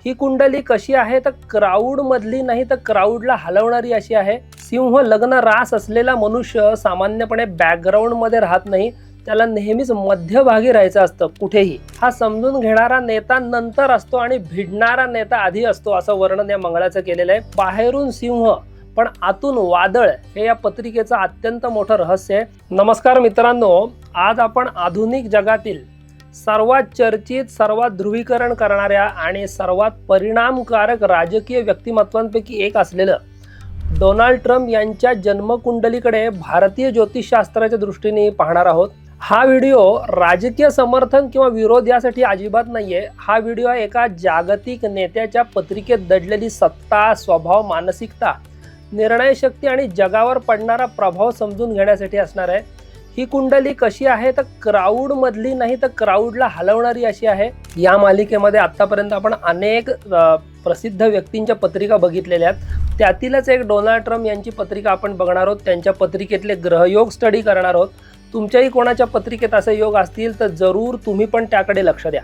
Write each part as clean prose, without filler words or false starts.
ही कुंडली कशी आहे तर क्राऊड मधली नाही तर क्राऊडला हलवणारी अशी आहे। सिंह लग्न रास असलेला मनुष्य सामान्यपणे बॅकग्राऊंड मध्ये राहत नाही, त्याला नेहमीच मध्यभागी राहायचं असतं कुठेही। हा समजून घेणारा नेता नंतर असतो आणि भिडणारा नेता आधी असतो असं वर्णन या मंगळाचं केलेलं आहे। बाहेरून सिंह पण आतून वादळ हे या पत्रिकेचं अत्यंत मोठं रहस्य आहे। नमस्कार मित्रांनो, आज आपण आधुनिक जगातील सर्वात चर्चित, सर्वात ध्रुवीकरण करणाऱ्या आणि सर्वात परिणामकारक राजकीय व्यक्तिमत्वांपैकी एक असलेलं डोनाल्ड ट्रम्प यांच्या जन्मकुंडलीकडे भारतीय ज्योतिषशास्त्राच्या दृष्टीने पाहणार आहोत। हा व्हिडिओ राजकीय समर्थन किंवा विरोध यासाठी अजिबात नाहीये। हा व्हिडिओ एका जागतिक नेत्याच्या पत्रिकेत दडलेली सत्ता, स्वभाव, मानसिकता, निर्णय शक्ती आणि जगावर पडणारा प्रभाव समजून घेण्यासाठी असणार आहे। ही कुंडली कशी आहे तर क्राऊड मधली नाही तर क्राऊडला हलवणारी अशी आहे। या मालिकेमध्ये आतापर्यंत आपण अनेक प्रसिद्ध व्यक्तींच्या पत्रिका बघितलेल्या आहेत, त्यातीलच एक डोनाल्ड ट्रम्प यांची पत्रिका आपण बघणार आहोत। त्यांच्या पत्रिकेतले ग्रहयोग स्टडी करणार आहोत। तुमच्याही कोणाच्या पत्रिकेत असे योग असतील तर जरूर तुम्ही पण त्याकडे लक्ष द्या।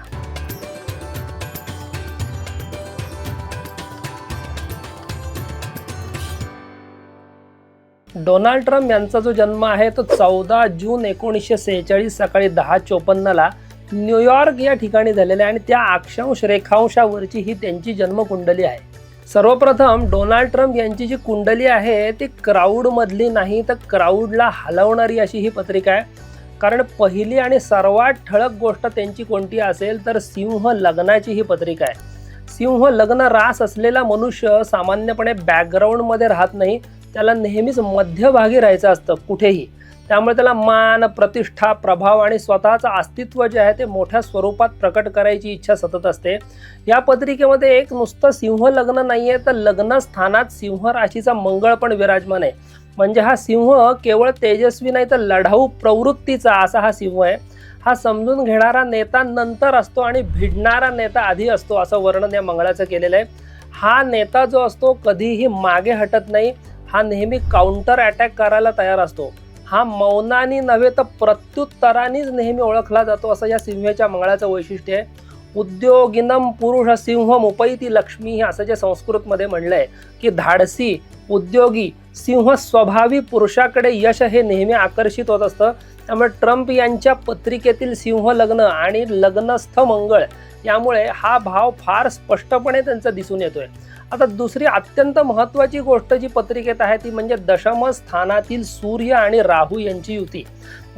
डोनाल्ड ट्रम्प यांचा जो जन्म आहे तो 14 जून 1946 सकाळी 10:54 न्यूयॉर्क या ठिकाणी झालेला आहे आणि त्या अक्षांश रेखांशावरची ही त्यांची जन्मकुंडली आहे। सर्वप्रथम डोनाल्ड ट्रम्प यांची जी कुंडली आहे ती क्राऊड मधली नाही तर क्राऊडला हलवणारी अशी ही पत्रिका आहे। कारण पहिली आणि सर्वात ठळक गोष्ट त्यांची कोणती असेल तर सिंह लग्नाची ही पत्रिका आहे। सिंह लग्न रास असलेला मनुष्य सामान्यपणे बॅकग्राऊंड मध्ये राहत नाही, त्याला नेहमीच मध्यभागी राहायचं असतं कुठेही। त्यामुळे त्याला मान, प्रतिष्ठा, प्रभाव आणि स्वतःचं अस्तित्व जे आहे ते मोठ्या स्वरूपात प्रकट करायची इच्छा सतत असते। या पत्रिकेमध्ये एक नुसतं सिंह लग्न नाहीये तर लग्न स्थानात सिंह राशीचा मंगळ पण विराजमान आहे। म्हणजे हा सिंह केवळ तेजस्वी नाही तर लढाऊ प्रवृत्तीचा असा हा सिंह आहे। हा समजून घेणारा नेता नंतर असतो आणि भिडणारा नेता आधी असतो असं वर्णन या मंगळाचं केलेलं आहे। हा नेता जो असतो कधीही मागे हटत नाही, हा नेहमी काउंटर अटॅक करायला तयार असतो। हा मौनाने नव्हे तर प्रत्युत्तरानेच नेहमी ओळखला जातो असं या सिंहाच्या मंगळाचं वैशिष्ट्य आहे। उद्योगिनम पुरुष सिंह उपैती लक्ष्मी असं जे संस्कृतमध्ये म्हणलंय की धाडसी, उद्योगी सिंह स्वभावी पुरुषाकडे यश हे नेहमी आकर्षित होत असतं। त्यामुळे ट्रम्प यांच्या पत्रिकेतील सिंह लग्न आणि लग्नस्थ मंगळ यामुळे हा भाव फार स्पष्टपणे त्यांचा दिसून येतोय। आता दुसरी अत्यंत महत्त्वाची गोष्ट जी पत्रिकेत आहे ती म्हणजे दशम स्थानातील सूर्य आणि राहू यांची युती।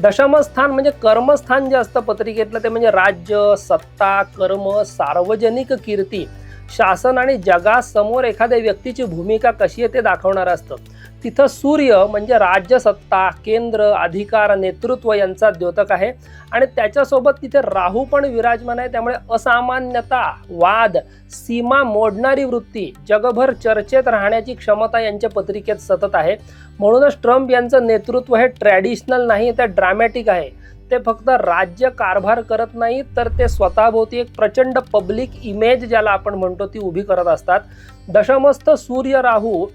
दशम स्थान म्हणजे कर्मस्थान जे असतं पत्रिकेतलं ते म्हणजे राज्य, सत्ता, कर्म, सार्वजनिक कीर्ती, शासन आणि जगासमोर एखाद्या व्यक्तीची भूमिका कशी आहे ते दाखवणारं असतं। तिथं सूर्य म्हणजे राज्य, सत्ता, केंद्र, अधिकार, नेतृत्व यांचा द्योतक आहे आणि त्याच्यासोबत तिथे राहू पण विराजमान आहे। त्यामुळे असामान्यता, वाद, सीमा मोडणारी वृत्ती, जगभर चर्चेत राहण्याची क्षमता यांच्या पत्रिकेत सतत आहे। म्हणूनच ट्रम्प यांचं नेतृत्व हे ट्रॅडिशनल नाही तर ड्रामॅटिक आहे। ते फक्त राज्य कारभार करत नाही तर ते स्वतःभोवती एक प्रचंड पब्लिक इमेज ज्याला आपण म्हणतो ती उभी करत असतात। दशमस्थ सूर्य राहू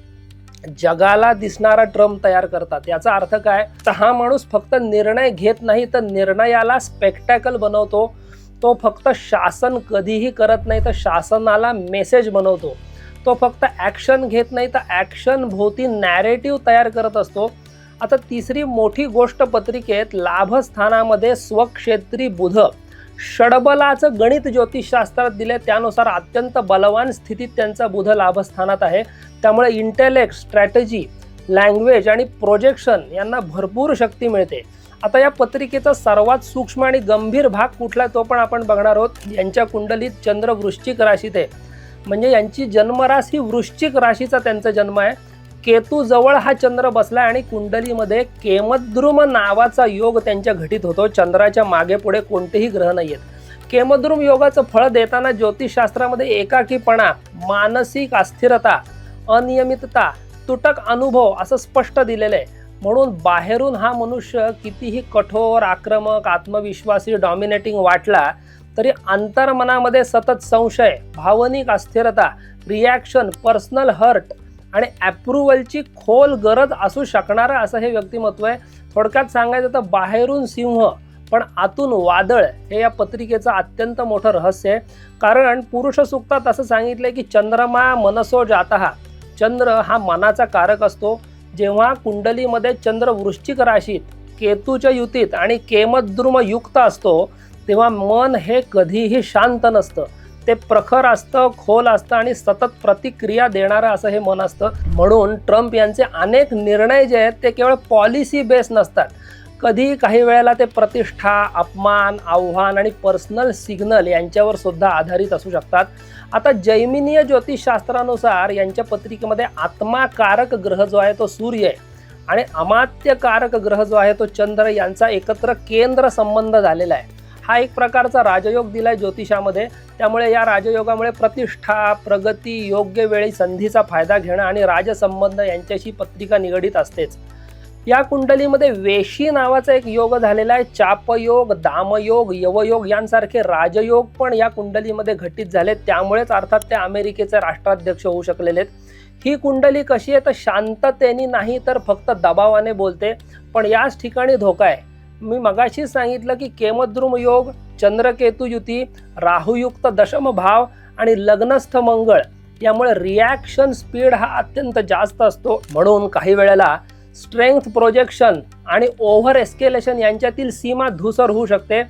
जगाला दिसणारा ट्रम्प तयार करतात। याचा अर्थ काय तर हा माणूस फक्त निर्णय घेत नाही तर निर्णयाला स्पेक्टॅकल बनवतो। तो फक्त शासन कधीही करत नाही तर शासनाला मेसेज बनवतो। तो फक्त ॲक्शन घेत नाही तर ॲक्शन भोवती नॅरेटिव्ह तयार करत असतो। आता तिसरी मोठी गोष्ट पत्रिकेत लाभस्थानामध्ये स्वक्षेत्री बुध, षडबलाचं गणित ज्योतिषशास्त्रात दिले त्यानुसार अत्यंत बलवान स्थितीत त्यांचा बुध लाभस्थानात आहे। त्यामुळे इंटेलेक्ट, स्ट्रॅटेजी, लँग्वेज आणि प्रोजेक्शन यांना भरपूर शक्ती मिळते। आता या पत्रिकेचा सर्वात सूक्ष्म आणि गंभीर भाग कुठला तो पण आपण बघणार आहोत। यांच्या कुंडलीत चंद्र वृश्चिक राशीत आहे, म्हणजे यांची जन्मरास ही वृश्चिक राशीचा त्यांचा जन्म आहे। केतू जवळ हा चंद्र बसलाय आणि कुंडलीमध्ये केमद्रुम नावाचा योग त्यांच्या घटित होतो। चंद्राच्या मागे पुढे कोणतेही ग्रह नाहीयेत। केमद्रुम योगाचं फळ देताना ज्योतिषशास्त्रामध्ये एकाकीपणा, मानसिक अस्थिरता, अनियमितता, तुटक अनुभव असं स्पष्ट दिलेलं आहे। म्हणून बाहेरून हा मनुष्य कितीही कठोर, आक्रमक, आत्मविश्वासी, डॉमिनेटिंग वाटला तरी अंतर्मनामध्ये सतत संशय, भावनिक अस्थिरता, रिॲक्शन, पर्सनल हर्ट आणि अप्रुव्हलची खोल गरज असू शकणारं असं हे व्यक्तिमत्व आहे। थोडक्यात सांगायचं तर बाहेरून सिंह पण आतून वादळ हे या पत्रिकेचं अत्यंत मोठं रहस्य आहे. कारण पुरुष सूक्तात असं सांगितलंय की चंद्रमा मनसो जातः, चंद्र हा मनाचा कारक असतो. जेव्हा कुंडलीमध्ये चंद्र वृश्चिक राशीत केतूच्या युतीत आणि केमद्रुम युक्त असतो तेव्हा मन हे कधीही शांत नसतं. ते प्रखर असतं, खोल असतं आणि सतत प्रतिक्रिया देणारं असं हे मन असतं. म्हणून ट्रम्प यांचे अनेक निर्णय जे आहेत ते केवळ पॉलिसी बेस नसतात. कधी काही वेळेला ते प्रतिष्ठा, अपमान, आव्हान आणि पर्सनल सिग्नल यांच्यावर सुद्धा आधारित असू शकतात. आता जैमिनीय ज्योतिषशास्त्रानुसार यांच्या पत्रिकेमध्ये आत्माकारक ग्रह जो आहे तो सूर्य आहे आणि अमात्यकारक ग्रह जो आहे तो चंद्र यांचा एकत्र केंद्र संबंध झालेला आहे. हा एक प्रकारचा राजयोग दिलाय ज्योतिषामध्ये. त्यामुळे या राजयोगामुळे प्रतिष्ठा, प्रगती, योग्य वेळी संधीचा फायदा घेणं आणि राजसंबंध यांच्याशी पत्रिका निगडीत असतेच. या कुंडलीमध्ये वेशी नावाचा एक योग झालेला आहे. चापयोग, दामयोग, यवयोग यांसारखे राजयोग पण या कुंडलीमध्ये घटित झाले. त्यामुळेच अर्थात ते अमेरिकेचे राष्ट्राध्यक्ष होऊ शकलेले आहेत. ही कुंडली कशी आहे तर शांततेने नाही तर फक्त दबावाने बोलते. पण याच ठिकाणी धोका आहे. मी मगाशीच सांगितलं की केमद्रुम योग, चंद्रकेतू युती, राहुयुक्त दशम भाव आणि लग्नस्थ मंगळ यामुळे रिॲक्शन स्पीड हा अत्यंत जास्त असतो. म्हणून काही वेळेला स्ट्रेंथ प्रोजेक्शन आणि ओव्हर एस्केलेशन यांच्यातील सीमा धूसर होऊ शकते.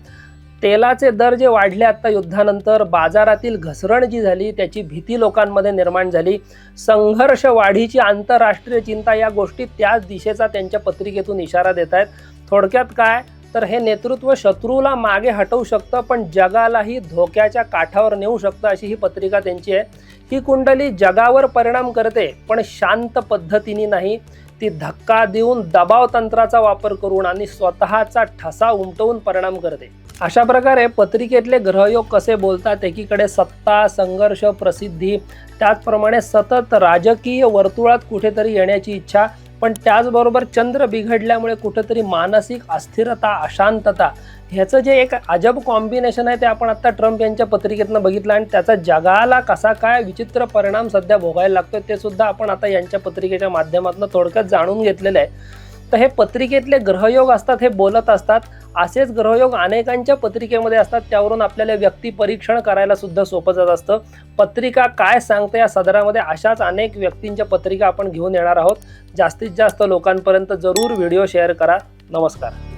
तेलाचे दर जे वाढले आता युद्धानंतर, बाजारातील घसरण जी झाली त्याची भीती लोकांमध्ये निर्माण झाली, संघर्ष वाढीची आंतरराष्ट्रीय चिंता, या गोष्टी त्याच दिशेचा त्यांच्या पत्रिकेतून इशारा देत आहेत. थोडक्यात काय तर हे नेतृत्व शत्रूला मागे हटवू शकतं पण जगालाही धोक्याच्या काठावर नेऊ शकतं अशी ही पत्रिका त्यांची आहे. ही कुंडली जगावर परिणाम करते पण शांत पद्धतीने नाही. ती धक्का देऊन, दबाव तंत्राचा वापर करून आणि स्वतःचा ठसा उमटवून परिणाम करते. अशा प्रकारे पत्रिकेतले ग्रहयोग कसे बोलतात. एकीकडे सत्ता, संघर्ष, प्रसिद्धी, त्याचप्रमाणे सतत राजकीय वर्तुळात कुठेतरी येण्याची इच्छा, पण त्याचबरोबर चंद्र बिघडल्यामुळे कुठेतरी मानसिक अस्थिरता, अशांतता, ह्याचं जे एक अजब कॉम्बिनेशन आहे ते आपण आता ट्रम्प यांच्या पत्रिकेतनं बघितलं आणि त्याचा जगाला कसा काय विचित्र परिणाम सध्या भोगायला लागतोय ते सुद्धा आपण आता यांच्या पत्रिकेच्या माध्यमातून थोडक्यात जाणून घेतलेलं आहे. तर हे पत्रिकेतले ग्रहयोग असतात हे बोलत असतात. असेच ग्रहयोग अनेकांच्या पत्रिकेमध्ये असतात. त्यावरून आपल्याला व्यक्ती परीक्षण करायला सुद्धा सोपं जात असतं. पत्रिका काय सांगते या सदरामध्ये अशाच अनेक व्यक्तींच्या पत्रिका आपण घेऊन येणार आहोत. जास्तीत जास्त लोकांपर्यंत जरूर व्हिडिओ शेअर करा. नमस्कार.